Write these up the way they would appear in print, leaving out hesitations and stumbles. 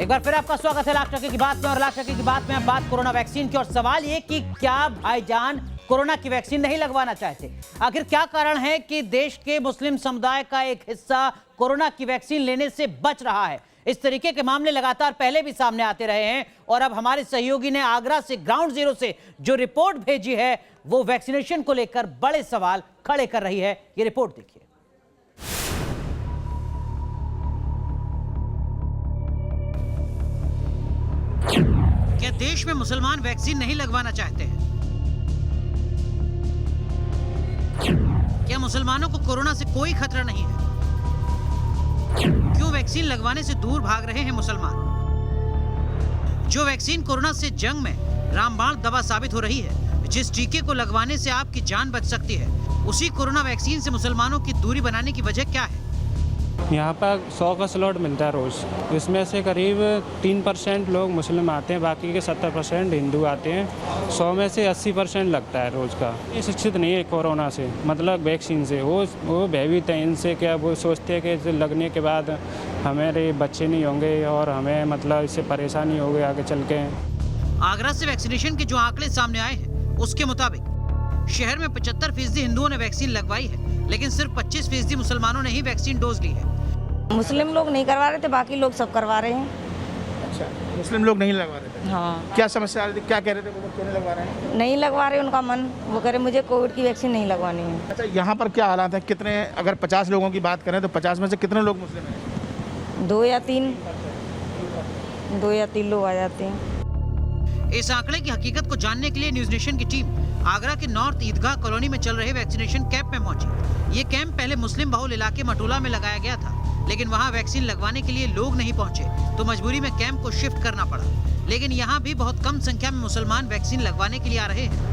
एक बार फिर आपका स्वागत है लाख टके की बात में। और लाख टके की बात में अब बात कोरोना वैक्सीन की। और सवाल ये कि क्या भाईजान कोरोना की वैक्सीन नहीं लगवाना चाहते? आखिर क्या कारण है कि देश के मुस्लिम समुदाय का एक हिस्सा कोरोना की वैक्सीन लेने से बच रहा है? इस तरीके के मामले लगातार पहले भी सामने आते रहे हैं और अब हमारे सहयोगी ने आगरा से ग्राउंड जीरो से जो रिपोर्ट भेजी है वो वैक्सीनेशन को लेकर बड़े सवाल खड़े कर रही है। ये रिपोर्ट देखिए। क्या देश में मुसलमान वैक्सीन नहीं लगवाना चाहते हैं? क्या मुसलमानों को कोरोना से कोई खतरा नहीं है? क्यों वैक्सीन लगवाने से दूर भाग रहे हैं मुसलमान? जो वैक्सीन कोरोना से जंग में रामबाण दवा साबित हो रही है, जिस टीके को लगवाने से आपकी जान बच सकती है, उसी कोरोना वैक्सीन से मुसलमानों की दूरी बनाने की वजह क्या है? यहाँ पर 100 का स्लॉट मिलता है रोज़। इसमें से करीब 3% लोग मुस्लिम आते हैं, बाकी के 70% हिंदू आते हैं। 100 में से 80% लगता है रोज़ का। ये शिक्षित नहीं है कोरोना से, मतलब वैक्सीन से। वो भयभीत हैं इनसे। क्या वो सोचते हैं कि इसे लगने के बाद हमारे बच्चे नहीं होंगे और हमें मतलब इससे परेशानी होगी आगे चल के। आगरा से वैक्सीनेशन के जो आंकड़े सामने आए हैं उसके मुताबिक शहर में 75% हिंदुओं ने वैक्सीन लगवाई है, लेकिन सिर्फ 25% मुसलमानों ने ही वैक्सीन डोज ली है। मुस्लिम लोग नहीं करवा रहे थे, बाकी लोग सब करवा रहे हैं। अच्छा, मुस्लिम लोग नहीं लगवा रहे थे? हाँ। क्या समस्या आ रही थी, क्या कह रहे थे वो लोग, क्यों नहीं लगवा रहे हैं? नहीं लगवा रहे, उनका मन, वो कह रहे मुझे कोविड की वैक्सीन नहीं लगवानी है। अच्छा, यहाँ पर क्या हालात है? कितने, अगर 50 लोगों की बात करें तो 50 में से कितने लोग मुस्लिम हैं? 2 या 3 लोग आ जाते हैं। इस आंकड़े की हकीकत को जानने के लिए न्यूज नेशन की टीम आगरा के नॉर्थ ईदगाह कॉलोनी में चल रहे वैक्सीनेशन कैंप में पहुंची। ये कैंप पहले मुस्लिम बहुल इलाके मटोला में लगाया गया था, लेकिन वहां वैक्सीन लगवाने के लिए लोग नहीं पहुंचे तो मजबूरी में कैंप को शिफ्ट करना पड़ा। लेकिन यहां भी बहुत कम संख्या में मुसलमान वैक्सीन लगवाने के लिए आ रहे हैं।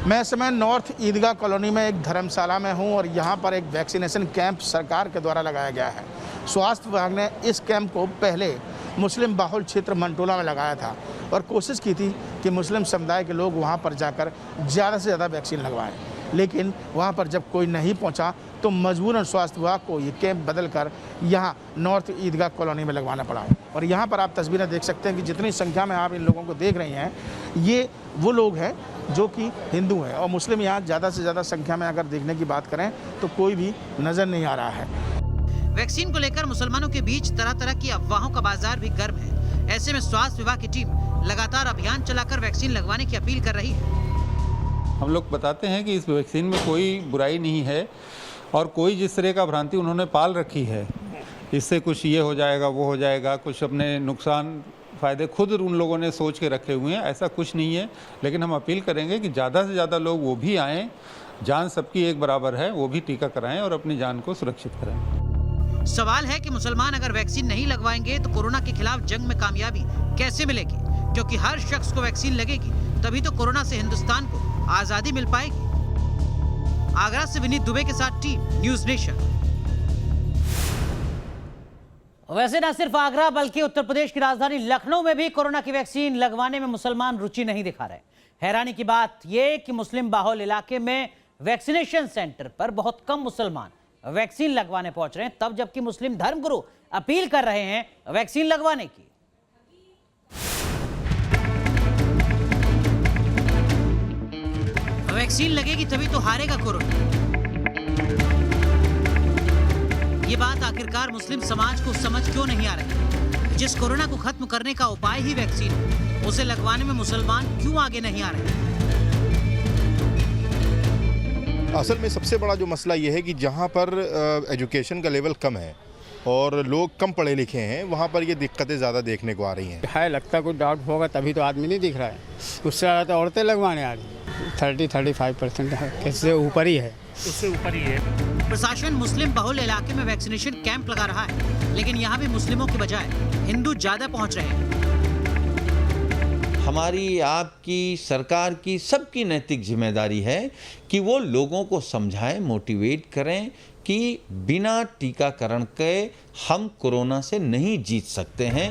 मैं इस समय नॉर्थ ईदगाह कॉलोनी में एक धर्मशाला में हूं और यहाँ पर एक वैक्सीनेशन कैंप सरकार के द्वारा लगाया गया है। स्वास्थ्य विभाग ने इस कैंप को पहले मुस्लिम बाहुल क्षेत्र मंटोला में लगाया था और कोशिश की थी कि मुस्लिम समुदाय के लोग वहाँ पर जाकर ज़्यादा से ज़्यादा वैक्सीन लगवाएं, लेकिन वहाँ पर जब कोई नहीं पहुँचा तो मजबूरन स्वास्थ्य विभाग को ये कैंप बदलकर यहाँ नॉर्थ ईदगाह कॉलोनी में लगवाना पड़ा। और यहाँ पर आप तस्वीरें देख सकते हैं कि जितनी संख्या में आप इन लोगों को देख रही हैं, ये वो लोग हैं जो कि हिंदू हैं और मुस्लिम यहाँ ज़्यादा से ज़्यादा संख्या में अगर देखने की बात करें तो कोई भी नज़र नहीं आ रहा है। वैक्सीन को लेकर मुसलमानों के बीच तरह तरह की अफवाहों का बाजार भी गर्म है। ऐसे में स्वास्थ्य विभाग की टीम लगातार अभियान चलाकर वैक्सीन लगवाने की अपील कर रही है। हम लोग बताते हैं कि इस वैक्सीन में कोई बुराई नहीं है और कोई जिस तरह का भ्रांति उन्होंने पाल रखी है, इससे कुछ ये हो जाएगा वो हो जाएगा, कुछ अपने नुकसान फ़ायदे खुद उन लोगों ने सोच के रखे हुए हैं, ऐसा कुछ नहीं है। लेकिन हम अपील करेंगे कि ज़्यादा से ज़्यादा लोग वो भी आएँ, जान सबकी एक बराबर है, वो भी टीका कराएं और अपनी जान को सुरक्षित कराएं। सवाल है कि मुसलमान अगर वैक्सीन नहीं लगवाएंगे तो कोरोना के खिलाफ जंग में कामयाबी कैसे मिलेगी? क्योंकि हर शख्स को वैक्सीन लगेगी तभी तो कोरोना से हिंदुस्तान को आजादी मिल पाएगी। आगरा से विनीत दुबे के साथ टीम न्यूज नेशन। वैसे न सिर्फ आगरा बल्कि उत्तर प्रदेश की राजधानी लखनऊ में भी कोरोना की वैक्सीन लगवाने में मुसलमान रुचि नहीं दिखा रहे। हैरानी की बात यह कि मुस्लिम बाहुल इलाके में वैक्सीनेशन सेंटर पर बहुत कम मुसलमान वैक्सीन लगवाने पहुंच रहे हैं, तब जबकि मुस्लिम धर्मगुरु अपील कर रहे हैं वैक्सीन लगवाने की। वैक्सीन लगेगी तभी तो हारेगा कोरोना। ये बात आखिरकार मुस्लिम समाज को समझ क्यों नहीं आ रही? जिस कोरोना को खत्म करने का उपाय ही वैक्सीन है, उसे लगवाने में मुसलमान क्यों आगे नहीं आ रहे? असल में सबसे बड़ा जो मसला ये है कि जहाँ पर एजुकेशन का लेवल कम है और लोग कम पढ़े लिखे हैं, वहाँ पर ये दिक्कतें ज़्यादा देखने को आ रही हैं। है लगता कुछ डाउट होगा तभी तो आदमी नहीं दिख रहा है। उससे ज़्यादा तो औरतें लगवाने आ रही हैं। 30-35% है, इससे ऊपर ही है। उससे ऊपर ही है। प्रशासन मुस्लिम बहुल इलाके में वैक्सीनेशन कैंप लगा रहा है, लेकिन यहाँ भी मुस्लिमों के बजाय हिंदू ज्यादा पहुँच रहे हैं। हमारी, आपकी, सरकार की, सबकी नैतिक जिम्मेदारी है कि वो लोगों को समझाएं, मोटिवेट करें कि बिना टीकाकरण के हम कोरोना से नहीं जीत सकते हैं।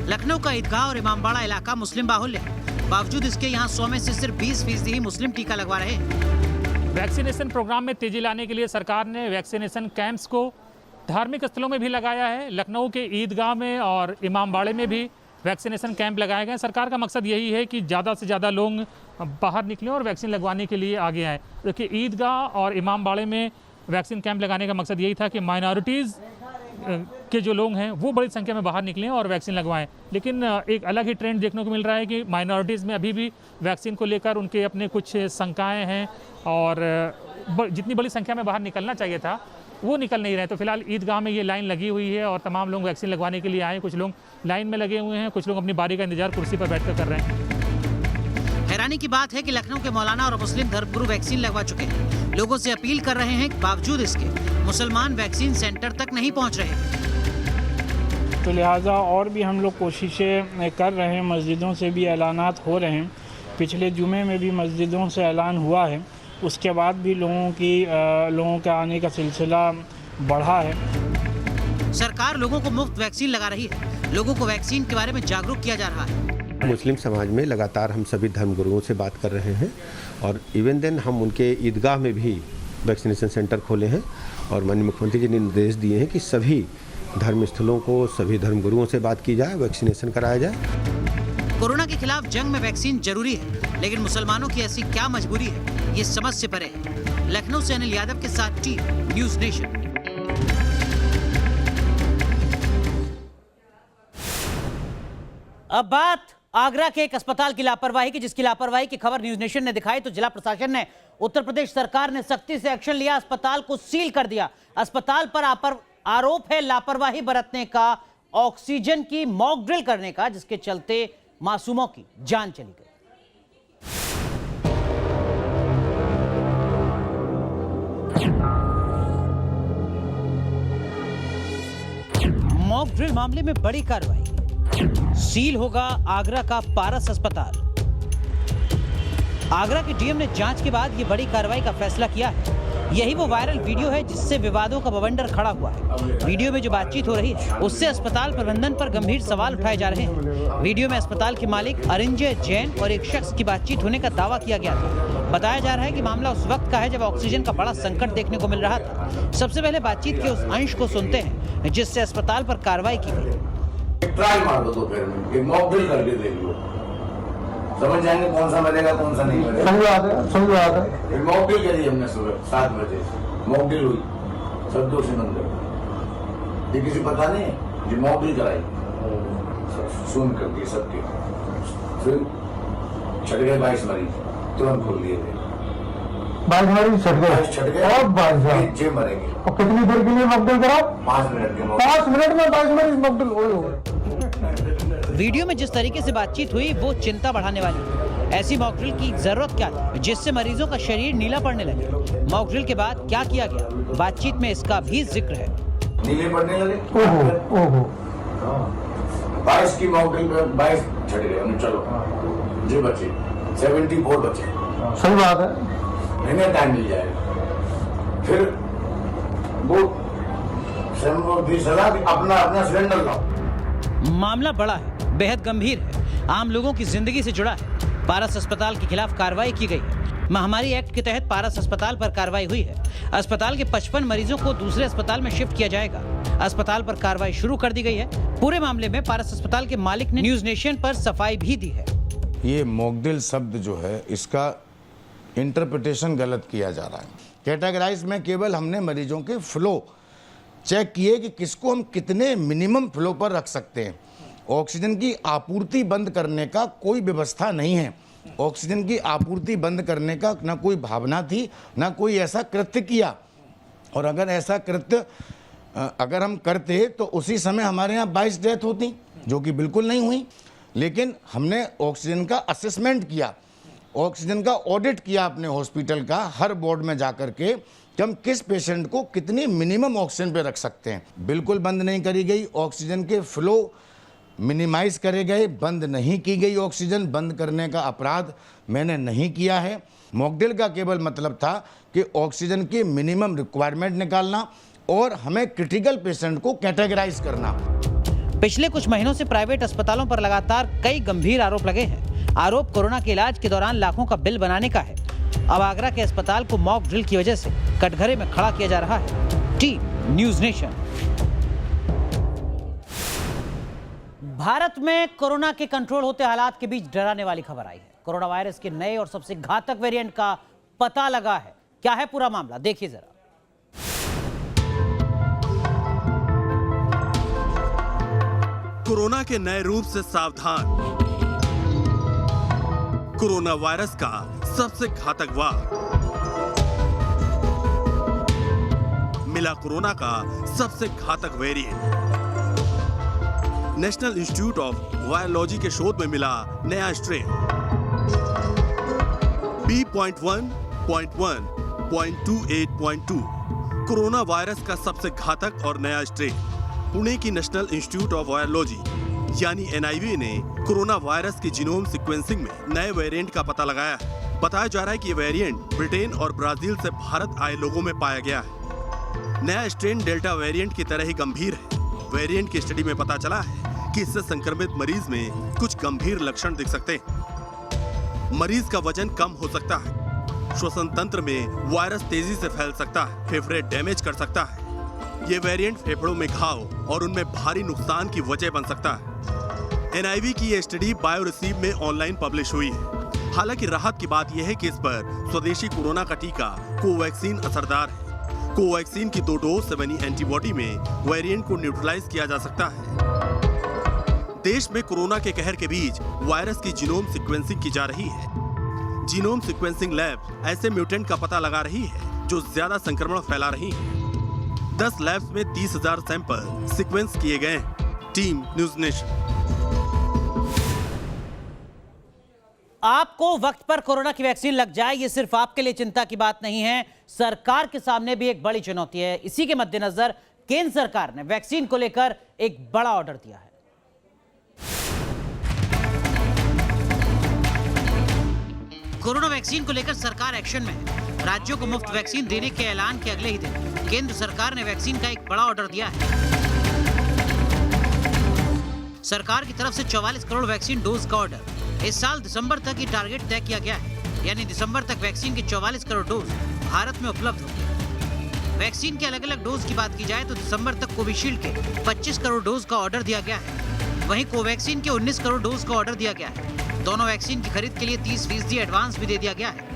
लखनऊ का ईदगाह और इमामबाड़ा इलाका मुस्लिम बाहुल्य है, बावजूद इसके यहाँ 100 में से सिर्फ 20% ही मुस्लिम टीका लगवा रहे हैं। वैक्सीनेशन प्रोग्राम में तेजी लाने के लिए सरकार ने वैक्सीनेशन कैंप्स को धार्मिक स्थलों में भी लगाया है। लखनऊ के ईदगाह में और इमामबाड़े में भी वैक्सीनेशन कैंप लगाए गए। सरकार का मकसद यही है कि ज़्यादा से ज़्यादा लोग बाहर निकलें और वैक्सीन लगवाने के लिए आगे आएँ। देखिए, ईदगाह और इमामबाड़े में वैक्सीन कैंप लगाने का मकसद यही था कि माइनॉरिटीज़ के जो लोग हैं वो बड़ी संख्या में बाहर निकलें और वैक्सीन लगवाएं। लेकिन एक अलग ही ट्रेंड देखने को मिल रहा है कि माइनॉरिटीज़ में अभी भी वैक्सीन को लेकर उनके अपने कुछ शंकाएं हैं और जितनी बड़ी संख्या में बाहर निकलना चाहिए था वो निकल नहीं रहे। तो फिलहाल ईदगाह में ये लाइन लगी हुई है और तमाम लोग वैक्सीन लगवाने के लिए आए। कुछ लोग लाइन में लगे हुए हैं, कुछ लोग अपनी बारी का इंतजार कुर्सी पर बैठकर कर रहे हैं। हैरानी की बात है कि लखनऊ के मौलाना और मुस्लिम धर्मगुरु वैक्सीन लगवा चुके हैं। लोगों से अपील कर रहे हैं, बावजूद इसके मुसलमान वैक्सीन सेंटर तक नहीं पहुंच रहे। तो लिहाजा और भी हम लोग कोशिशें कर रहे हैं, मस्जिदों से भी ऐलानात हो रहे हैं। पिछले जुमे में भी मस्जिदों से ऐलान हुआ है, उसके बाद भी लोगों के आने का सिलसिला बढ़ा है। सरकार लोगों को मुफ्त वैक्सीन लगा रही है, लोगों को वैक्सीन के बारे में जागरूक किया जा रहा है। मुस्लिम समाज में लगातार हम सभी धर्मगुरुओं से बात कर रहे हैं और इवन देन हम उनके ईदगाह में भी वैक्सीनेशन सेंटर खोले हैं और माननीय मुख्यमंत्री जी ने निर्देश दिए हैं कि सभी धर्म स्थलों को, सभी धर्मगुरुओं से बात की जाए, वैक्सीनेशन कराया जाए। कोरोना के खिलाफ जंग में वैक्सीन जरूरी है, लेकिन मुसलमानों की ऐसी क्या मजबूरी है, ये समझ से परे है। लखनऊ से अनिल यादव के साथ टीम न्यूज़ नेशन। अब बात आगरा के एक अस्पताल की लापरवाही की, जिसकी लापरवाही की खबर न्यूज़ नेशन ने दिखाई तो जिला प्रशासन ने, उत्तर प्रदेश सरकार ने सख्ती से एक्शन लिया, अस्पताल को सील कर दिया। अस्पताल पर आरोप है लापरवाही बरतने का, ऑक्सीजन की मॉक ड्रिल करने का, जिसके चलते मासूमों की जान चली गई। मॉक ड्रिल मामले में बड़ी कार्रवाई, सील होगा आगरा का पारस अस्पताल। आगरा के डीएम ने जांच के बाद ये बड़ी कार्रवाई का फैसला किया है। यही वो वायरल वीडियो है जिससे विवादों का बवंडर खड़ा हुआ है। वीडियो में जो बातचीत हो रही है उससे अस्पताल प्रबंधन पर गंभीर सवाल उठाए जा रहे हैं। वीडियो में अस्पताल के मालिक अरिंजय जैन और एक शख्स की बातचीत होने का दावा किया गया था। बताया जा रहा है कि मामला उस वक्त का है जब ऑक्सीजन का बड़ा संकट देखने को मिल रहा था। सबसे पहले बातचीत के उस अंश को सुनते हैं जिससे अस्पताल पर कार्रवाई की गई। ट्रायल मार दो, तो फिर मॉक ड्रिल करके देख लो, समझ जाएंगे कौन सा मरेगा कौन सा नहीं मरेगा। सही बात है। फिर मॉक ड्रिल करी हमने सुबह 7 बजे, मॉक ड्रिल हुई, सब दोषी बन गए। ये किसी पता नहीं जो मॉक ड्रिल कराई, सुन करके सबके, फिर छट गए 22 मरीज, तुरंत खोल दिए गए। 22 मरीज छट गए और 6 मरेंगे। और कितनी देर के लिए मॉक ड्रिल कराओ? 5 मिनट के। 5 मिनट में 22 मरीज मॉक ड्रिल। वीडियो में जिस तरीके से बातचीत हुई वो चिंता बढ़ाने वाली है। ऐसी मॉक ड्रिल की जरूरत क्या थी जिससे मरीजों का शरीर नीला पड़ने लगे? मॉक ड्रिल के बाद क्या किया गया, बातचीत में इसका भी जिक्र है। नीले पड़ने लगे। 22 की मॉक ड्रिल पे 22 छट गए हम। चलो जी बचे 74 बचे। सही बात है। महीने टाइम मिल जाएगा। फिर वो अपना सिलेंडर लाओ। मामला बड़ा है, बेहद गंभीर है, आम लोगों की जिंदगी से जुड़ा है। पारस अस्पताल के खिलाफ कार्रवाई की गई है। महामारी एक्ट के तहत पारस अस्पताल पर कार्रवाई हुई है। अस्पताल के 55 मरीजों को दूसरे अस्पताल में शिफ्ट किया जाएगा। अस्पताल पर कार्रवाई शुरू कर दी गई है। पूरे मामले में पारस अस्पताल के मालिक ने न्यूज़ नेशन पर सफाई भी दी है। ये मॉक ड्रिल शब्द जो है इसका इंटरप्रिटेशन गलत किया जा रहा है। कैटेगराइज में केवल हमने मरीजों के फ्लो चेक किए कि किसको हम कितने मिनिमम फ्लो पर रख सकते हैं। ऑक्सीजन की आपूर्ति बंद करने का कोई व्यवस्था नहीं है। ऑक्सीजन की आपूर्ति बंद करने का ना कोई भावना थी, ना कोई ऐसा कृत्य किया। और अगर ऐसा कृत्य अगर हम करते तो उसी समय हमारे यहाँ 22 डेथ होती, जो कि बिल्कुल नहीं हुई। लेकिन हमने ऑक्सीजन का असेसमेंट किया, ऑक्सीजन का ऑडिट किया अपने हॉस्पिटल का, हर वार्ड में जा कर के कि हम किस पेशेंट को कितनी मिनिमम ऑक्सीजन पे रख सकते हैं। बिल्कुल बंद नहीं करी गई। ऑक्सीजन के फ्लो मिनिमाइज करे गए, बंद नहीं की गई। ऑक्सीजन बंद करने का अपराध मैंने नहीं किया है। मॉक ड्रिल का केवल मतलब था कि ऑक्सीजन की मिनिमम रिक्वायरमेंट निकालना और हमें क्रिटिकल पेशेंट को कैटेगराइज करना। पिछले कुछ महीनों से प्राइवेट अस्पतालों पर लगातार कई गंभीर आरोप लगे हैं। आरोप कोरोना के इलाज के दौरान लाखों का बिल बनाने का है। अब आगरा के अस्पताल को मॉक ड्रिल की वजह से कटघरे में खड़ा किया जा रहा है। Team news nation. भारत में कोरोना के कंट्रोल होते हालात के बीच डराने वाली खबर आई है। कोरोना वायरस के नए और सबसे घातक वेरिएंट का पता लगा है। क्या है पूरा मामला, देखिए जरा। कोरोना के नए रूप से सावधान। कोरोना वायरस का सबसे घातक वार। मिला कोरोना का सबसे घातक variant. National institute of virology के शोध में मिला नया स्ट्रेन B.1.1.28.2 कोरोना वायरस का सबसे घातक और नया स्ट्रेन। पुणे की नेशनल इंस्टीट्यूट ऑफ वायरोलॉजी यानी NIV ने कोरोना वायरस की जीनोम सीक्वेंसिंग में नए वेरिएंट का पता लगाया है। बताया जा रहा है कि ये वेरिएंट ब्रिटेन और ब्राजील से भारत आए लोगों में पाया गया है। नया स्ट्रेन डेल्टा वेरिएंट की तरह ही गंभीर है। वेरिएंट की स्टडी में पता चला है कि इससे संक्रमित मरीज में कुछ गंभीर लक्षण दिख सकते हैं। मरीज का वजन कम हो सकता है, श्वसन तंत्र में वायरस तेजी से फैल सकता है, फेफड़े डैमेज कर सकता है। ये वेरिएंट फेफड़ों में घाव और उनमें भारी नुकसान की वजह बन सकता है। NIV की ये स्टडी बायोरिसीव में ऑनलाइन पब्लिश हुई है। हालांकि राहत की बात यह है कि इस पर स्वदेशी कोरोना का टीका कोवैक्सीन असरदार है। कोवैक्सीन की 2 डोज से बनी एंटीबॉडी में वेरिएंट को न्यूट्रलाइज किया जा सकता है। देश में कोरोना के कहर के बीच वायरस की जीनोम सीक्वेंसिंग की जा रही है। जीनोम सीक्वेंसिंग लैब ऐसे म्यूटेंट का पता लगा रही है जो ज्यादा संक्रमण फैला रही है। 10 लैब्स में 30,000 सैंपल सीक्वेंस किए गए हैं। Team news nation. आपको वक्त पर कोरोना की वैक्सीन लग जाए, ये सिर्फ आपके लिए चिंता की बात नहीं है, सरकार के सामने भी एक बड़ी चुनौती है। इसी के मद्देनजर केंद्र सरकार ने वैक्सीन को लेकर एक बड़ा ऑर्डर दिया है। कोरोना वैक्सीन को लेकर सरकार एक्शन में है। राज्यों को मुफ्त वैक्सीन देने के ऐलान के अगले ही दिन केंद्र सरकार ने वैक्सीन का एक बड़ा ऑर्डर दिया है। सरकार की तरफ से 44 करोड़ वैक्सीन डोज का ऑर्डर। इस साल दिसंबर तक ये टारगेट तय किया गया है, यानी दिसंबर तक वैक्सीन के 44 करोड़ डोज भारत में उपलब्ध होंगे। वैक्सीन के अलग अलग डोज की बात की जाए तो दिसंबर तक कोविशील्ड के 25 करोड़ डोज का ऑर्डर दिया गया है। वहीं कोवैक्सीन के 19 करोड़ डोज का ऑर्डर दिया गया है। दोनों वैक्सीन की खरीद के लिए 30% एडवांस भी दे दिया गया है।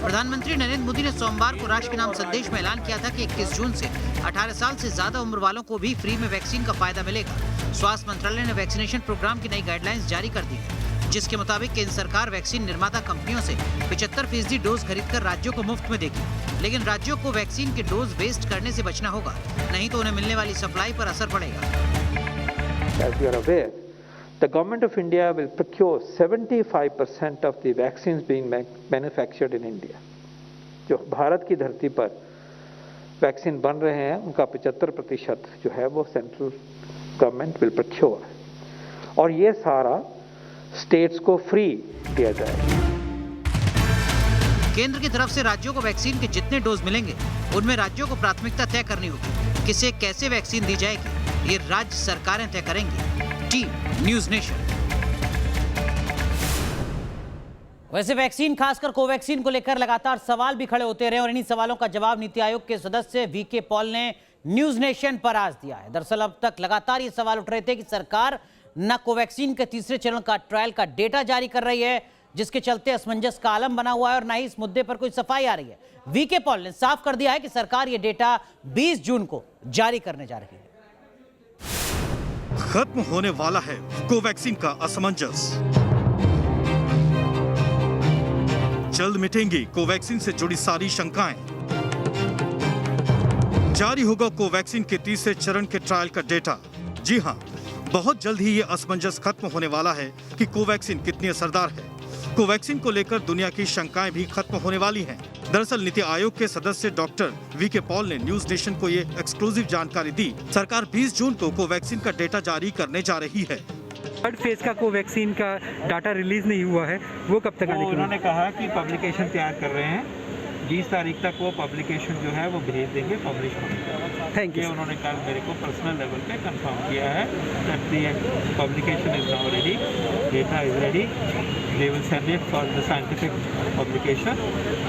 प्रधानमंत्री नरेंद्र मोदी ने सोमवार को राष्ट्र के नाम संदेश में ऐलान किया था कि 21 जून से 18 साल से ज्यादा उम्र वालों को भी फ्री में वैक्सीन का फायदा मिलेगा। स्वास्थ्य मंत्रालय ने वैक्सीनेशन प्रोग्राम की नई गाइडलाइंस जारी कर दी है, जिसके मुताबिक केंद्र सरकार वैक्सीन निर्माता कंपनियों से 75% डोज खरीदकर राज्यों को मुफ्त में देगी। लेकिन राज्यों को वैक्सीन के डोज वेस्ट करने से बचना होगा, नहीं तो उन्हें मिलने वाली सप्लाई पर असर पड़ेगा। As you are aware, the government of India will procure 75% of the vaccines being manufactured in India. जो भारत की धरती पर वैक्सीन बन रहे हैं उनका 75% जो है वो सेंट्रल गवर्नमेंट विल प्रोक्योर, और ये सारा स्टेट्स को फ्री दिया जाएगा। केंद्र की तरफ से राज्यों को वैक्सीन के जितने डोज मिलेंगे उनमें राज्यों को प्राथमिकता तय करनी होगी। किसे कैसे वैक्सीन दी जाएगी ये राज्य सरकारें तय करेंगी। Team news nation. वैसे वैक्सीन, खासकर कोवैक्सीन को लेकर लगातार सवाल भी खड़े होते रहे और इन्हीं सवालों का जवाब नीति आयोग के सदस्य VK पॉल ने न्यूज नेशन पर आज दिया है। दरअसल अब तक लगातार ये सवाल उठ रहे थे कि सरकार न कोवैक्सीन के तीसरे चरण का ट्रायल का डेटा जारी कर रही है, जिसके चलते असमंजस का आलम बना हुआ है, और न ही इस मुद्दे पर कोई सफाई आ रही है। VK पॉल ने साफ कर दिया है कि सरकार ये डेटा 20 जून को जारी करने जा रही है। खत्म होने वाला है कोवैक्सीन का असमंजस। जल्द मिटेंगी कोवैक्सीन से जुड़ी सारी शंकाएं। जारी होगा कोवैक्सीन के तीसरे चरण के ट्रायल का डेटा। जी हां, बहुत जल्द ही ये असमंजस खत्म होने वाला है कि कोवैक्सीन कितनी असरदार है। कोवैक्सीन को लेकर दुनिया की शंकाएं भी खत्म होने वाली हैं। दरअसल नीति आयोग के सदस्य डॉक्टर VK पॉल ने न्यूज नेशन को ये एक्सक्लूसिव जानकारी दी। सरकार 20 जून को कोवैक्सीन का डेटा जारी करने जा रही है। थर्ड फेज का कोवैक्सीन का डाटा रिलीज नहीं हुआ है, वो कब तक आने की? उन्होंने कहा कि पब्लिकेशन तैयार कर रहे हैं, 20 तारीख तक वो पब्लिकेशन जो है वो भेज देंगे, पब्लिश होने का। Thank you. उन्होंने कल मेरे को पर्सनल लेवल पे कंफर्म किया है that the publication is now ready, data is ready, they will send it for the scientific publication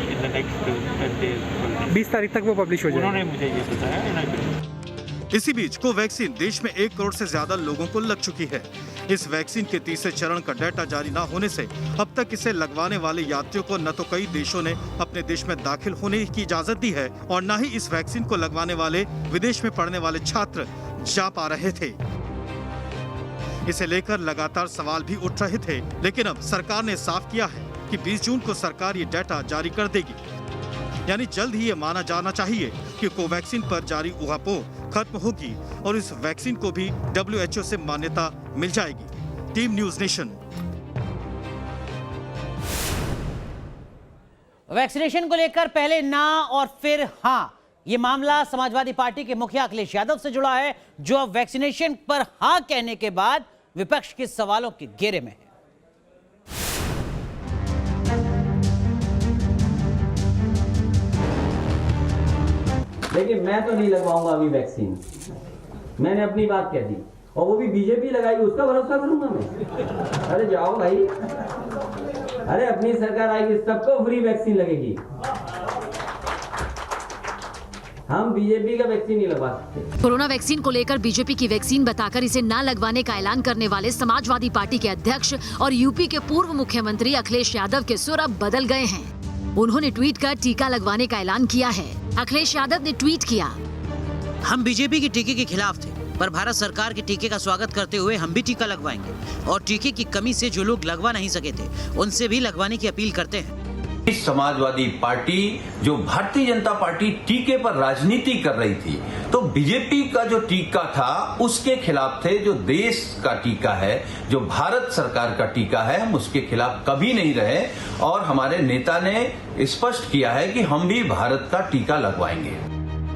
in the next 20 तारीख तक वो पब्लिश हो जाएगा। उन्होंने मुझे ये बताया। इसी बीच कोवैक्सीन देश में 1 करोड़ से ज्यादा लोगों को लग चुकी है। इस वैक्सीन के तीसरे चरण का डाटा जारी न होने से अब तक इसे लगवाने वाले यात्रियों को न तो कई देशों ने अपने देश में दाखिल होने की इजाजत दी है और न ही इस वैक्सीन को लगवाने वाले विदेश में पढ़ने वाले छात्र जा पा रहे थे। इसे लेकर लगातार सवाल भी उठ रहे थे, लेकिन अब सरकार ने साफ किया है कि 20 जून को सरकार ये डाटा जारी कर देगी। यानी जल्द ही ये माना जाना चाहिए कि कोवैक्सीन पर जारी ऊहापोह खत्म होगी और इस वैक्सीन को भी WHO से मान्यता मिल जाएगी। Team news nation. वैक्सीनेशन को लेकर पहले ना और फिर हां, ये मामला समाजवादी पार्टी के मुखिया अखिलेश यादव से जुड़ा है, जो अब वैक्सीनेशन पर हां कहने के बाद विपक्ष के सवालों के घेरे में है। देखिए, मैं तो नहीं लगवाऊंगा अभी वैक्सीन, मैंने अपनी बात कह दी, और वो भी बीजेपी लगाएगी उसका भरोसा करूंगा मैं? अरे जाओ भाई, अरे अपनी सरकार आएगी सबको फ्री वैक्सीन लगेगी, हम बीजेपी का वैक्सीन नहीं लगवा सकते। कोरोना वैक्सीन को लेकर बीजेपी की वैक्सीन बताकर इसे ना लगवाने का ऐलान करने वाले समाजवादी पार्टी के अध्यक्ष और यूपी के पूर्व मुख्यमंत्री अखिलेश यादव के सुर अब बदल गए हैं। उन्होंने ट्वीट कर टीका लगवाने का ऐलान किया है। अखिलेश यादव ने ट्वीट किया, हम बीजेपी के टीके के खिलाफ थे, पर भारत सरकार के टीके का स्वागत करते हुए हम भी टीका लगवाएंगे और टीके की कमी से जो लोग लगवा नहीं सके थे उनसे भी लगवाने की अपील करते हैं। इस समाजवादी पार्टी जो भारतीय जनता पार्टी टीके पर राजनीति कर रही थी, तो बीजेपी का जो टीका था उसके खिलाफ थे। जो देश का टीका है, जो भारत सरकार का टीका है, हम उसके खिलाफ कभी नहीं रहे और हमारे नेता ने स्पष्ट किया है कि हम भी भारत का टीका लगवाएंगे।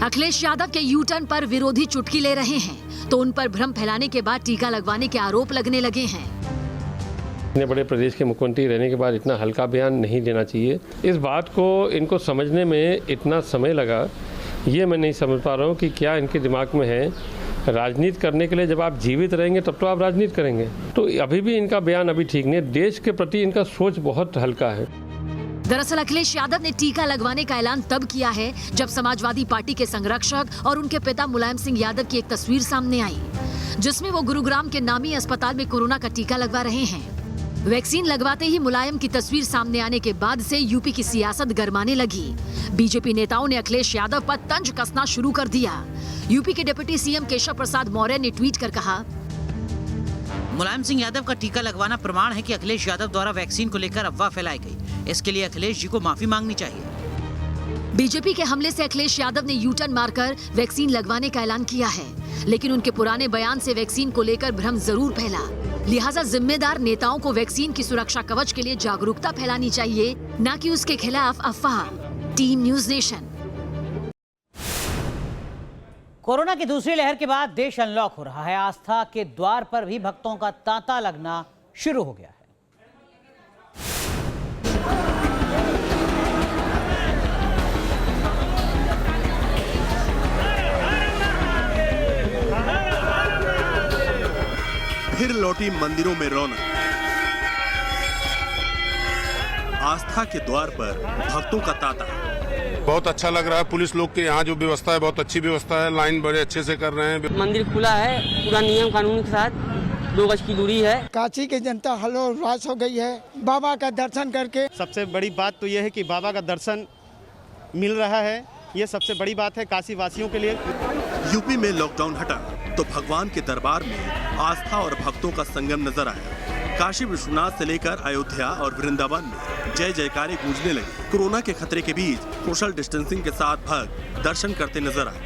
अखिलेश यादव के यू टर्न पर विरोधी चुटकी ले रहे हैं, तो उन पर भ्रम फैलाने के बाद टीका लगवाने के आरोप लगने लगे हैं। इतने बड़े प्रदेश के मुख्यमंत्री रहने के बाद इतना हल्का बयान नहीं देना चाहिए। इस बात को इनको समझने में इतना समय लगा, ये मैं नहीं समझ पा रहा हूँ कि क्या इनके दिमाग में है। राजनीति करने के लिए जब आप जीवित रहेंगे तब तो आप राजनीति करेंगे, तो अभी भी इनका बयान अभी ठीक नहीं है। देश के प्रति इनका सोच बहुत हल्का है। दरअसल अखिलेश यादव ने टीका लगवाने का ऐलान तब किया है जब समाजवादी पार्टी के संरक्षक और उनके पिता मुलायम सिंह यादव की एक तस्वीर सामने आई, जिसमें वो गुरुग्राम के नामी अस्पताल में कोरोना का टीका लगवा रहे हैं। वैक्सीन लगवाते ही मुलायम की तस्वीर सामने आने के बाद से यूपी की सियासत गरमाने लगी। बीजेपी नेताओं ने अखिलेश यादव पर तंज कसना शुरू कर दिया। यूपी के डिप्टी सीएम केशव प्रसाद मौर्य ने ट्वीट कर कहा, मुलायम सिंह यादव का टीका लगवाना प्रमाण है कि अखिलेश यादव द्वारा वैक्सीन को लेकर अफवाह फैलाई गई। इसके लिए अखिलेश जी को माफी मांगनी चाहिए। बीजेपी के हमले से अखिलेश यादव ने यू टर्न मारकर वैक्सीन लगवाने का ऐलान किया है, लेकिन उनके पुराने बयान से वैक्सीन को लेकर भ्रम जरूर फैला। लिहाजा जिम्मेदार नेताओं को वैक्सीन की सुरक्षा कवच के लिए जागरूकता फैलानी चाहिए, न कि उसके खिलाफ अफवाह। Team news nation. कोरोना की दूसरी लहर के बाद देश अनलॉक हो रहा है। आस्था के द्वार पर भी भक्तों का तांता लगना शुरू हो गया है। फिर लौटी मंदिरों में रौनक। आस्था के द्वार पर भक्तों का तांता। बहुत अच्छा लग रहा है। पुलिस लोग के यहाँ जो व्यवस्था है बहुत अच्छी व्यवस्था है। लाइन बड़े अच्छे से कर रहे हैं। मंदिर खुला है पूरा नियम कानून के साथ, 2 गज की दूरी है। काशी की जनता हर्षोल्लास हो गई है बाबा का दर्शन करके। सबसे बड़ी बात तो यह है कि बाबा का दर्शन मिल रहा है, ये सबसे बड़ी बात है काशी वासियों के लिए। यूपी में लॉकडाउन हटा तो भगवान के दरबार में आस्था और भक्तों का संगम नजर आया। काशी विश्वनाथ से लेकर अयोध्या और वृंदावन में जय जयकारे गूंजने लगे। कोरोना के खतरे के बीच सोशल डिस्टेंसिंग के साथ भक्त दर्शन करते नजर आए।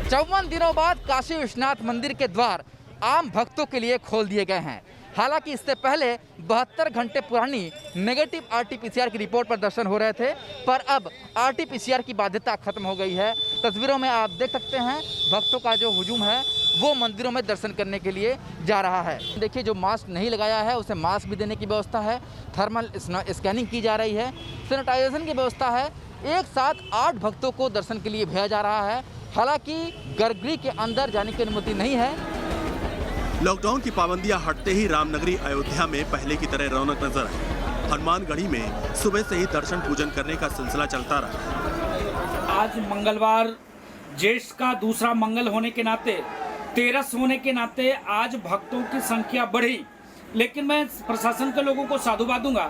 54 दिनों बाद काशी विश्वनाथ मंदिर के द्वार आम भक्तों के लिए खोल दिए गए हैं। हालांकि इससे पहले 72 घंटे पुरानी नेगेटिव RT-PCR की रिपोर्ट पर दर्शन हो रहे थे, पर अब RT-PCR की बाध्यता खत्म हो गई है। तस्वीरों में आप देख सकते हैं भक्तों का जो हुजूम है वो मंदिरों में दर्शन करने के लिए जा रहा है। देखिए, जो मास्क नहीं लगाया है उसे मास्क भी देने की व्यवस्था है, थर्मल स्कैनिंग की जा रही है, सैनिटाइजेशन की व्यवस्था है। एक साथ 8 भक्तों को दर्शन के लिए भेजा जा रहा है। हालांकि गर्भगृह के अंदर जाने की अनुमति नहीं है। लॉकडाउन की पाबंदियां हटते ही रामनगरी अयोध्या में पहले की तरह रौनक नजर आई। हनुमानगढ़ी में सुबह से ही दर्शन पूजन करने का सिलसिला चलता रहा। आज मंगलवार ज्येष्ठ का दूसरा मंगल होने के नाते, तेरस होने के नाते आज भक्तों की संख्या बढ़ी, लेकिन मैं प्रशासन के लोगों को साधुवाद दूंगा।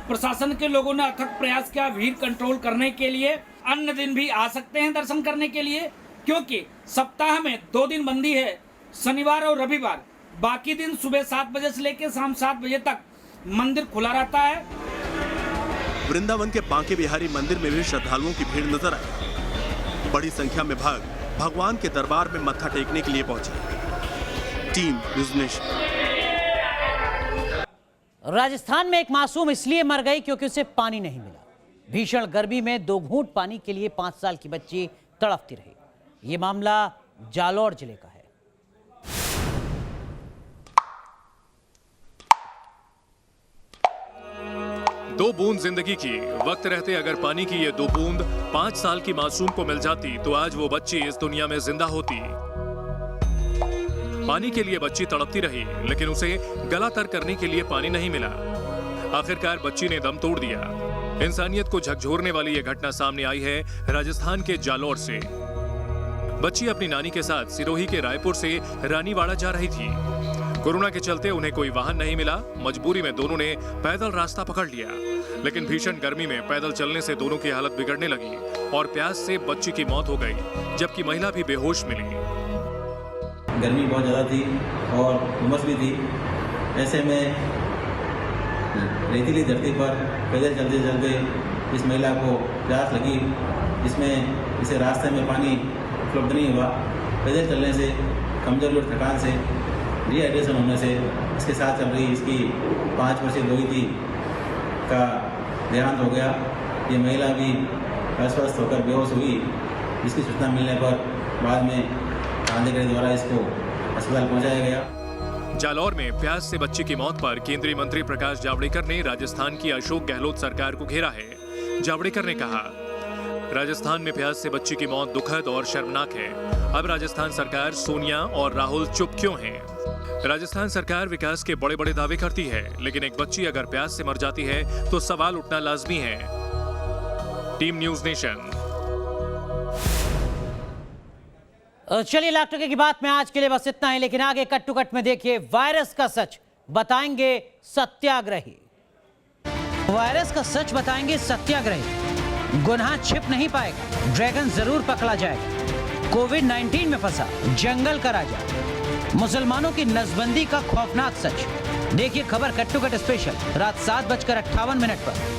प्रशासन के लोगों ने अथक प्रयास किया भीड़ कंट्रोल करने के लिए। अन्य दिन भी आ सकते हैं दर्शन करने के लिए, क्योंकि सप्ताह में 2 दिन बंदी है, शनिवार और रविवार। बाकी दिन सुबह 7 बजे से लेकर शाम 7 बजे तक मंदिर खुला रहता है। वृंदावन के बांके बिहारी मंदिर में भी श्रद्धालुओं की भीड़ नजर आई। बड़ी संख्या में भक्त भगवान के दरबार में मत्था टेकने के लिए पहुंचे। Team news nation. राजस्थान में एक मासूम इसलिए मर गई क्योंकि उसे पानी नहीं मिला। भीषण गर्मी में 2 घूंट पानी के लिए 5 साल की बच्ची तड़पती रही। ये मामला जालौर जिले का है। दो बूंद जिंदगी की, वक्त रहते अगर पानी की ये 2 बूंद 5 साल की मासूम को मिल जाती तो आज वो बच्ची इस दुनिया में जिंदा होती। पानी के लिए बच्ची तड़पती रही, लेकिन उसे गला तर करने के लिए पानी नहीं मिला। आखिरकार बच्ची ने दम तोड़ दिया। इंसानियत को झकझोरने वाली यह घटना सामने आई है राजस्थान के जालौर से। बच्ची अपनी नानी के साथ सिरोही के रायपुर से रानीवाड़ा जा रही थी। कोरोना के चलते उन्हें कोई वाहन नहीं मिला। मजबूरी में दोनों ने पैदल रास्ता पकड़ लिया, लेकिन भीषण गर्मी में पैदल चलने से दोनों की हालत बिगड़ने लगी और प्यास से बच्ची की मौत हो गई, जबकि महिला भी बेहोश मिली। गर्मी बहुत ज़्यादा थी और उमस भी थी। ऐसे में रेतीली धरती पर पैदल चलते चलते इस महिला को प्यास लगी, जिसमें इसे रास्ते में पानी उपलब्ध नहीं हुआ। पैदल चलने से, कमजोरी और थकान से, डिहाइड्रेशन होने से इसके साथ चल रही इसकी 5 वर्षीय रोहिती का देहांत हो गया। ये महिला भी अस्वस्थ होकर बेहोश हुई, जिसकी सूचना मिलने पर बाद में अधिकारी द्वारा इसको अस्पताल पहुंचाया गया। जालौर में प्यास से बच्ची की मौत पर केंद्रीय मंत्री प्रकाश जावड़ेकर ने राजस्थान की अशोक गहलोत सरकार को घेरा है। जावड़ेकर ने कहा, राजस्थान में प्यास से बच्ची की मौत दुखद और शर्मनाक है। अब राजस्थान सरकार सोनिया और राहुल चुप क्यों हैं? राजस्थान सरकार विकास के बड़े बड़े दावे करती है, लेकिन एक बच्ची अगर प्यास से मर जाती है तो सवाल उठना लाजमी है। Team news nation. चलिए लाख टके की बात में आज के लिए बस इतना ही, लेकिन आगे कट टू कट में देखिए वायरस का सच बताएंगे सत्याग्रही। वायरस का सच बताएंगे सत्याग्रही। गुनाह छिप नहीं पाएगा, ड्रैगन जरूर पकड़ा जाएगा। कोविड-19 में फंसा जंगल का राजा, मुसलमानों की नसबंदी का खौफनाक सच। देखिए खबर कट टू कट स्पेशल रात 7:58 पर।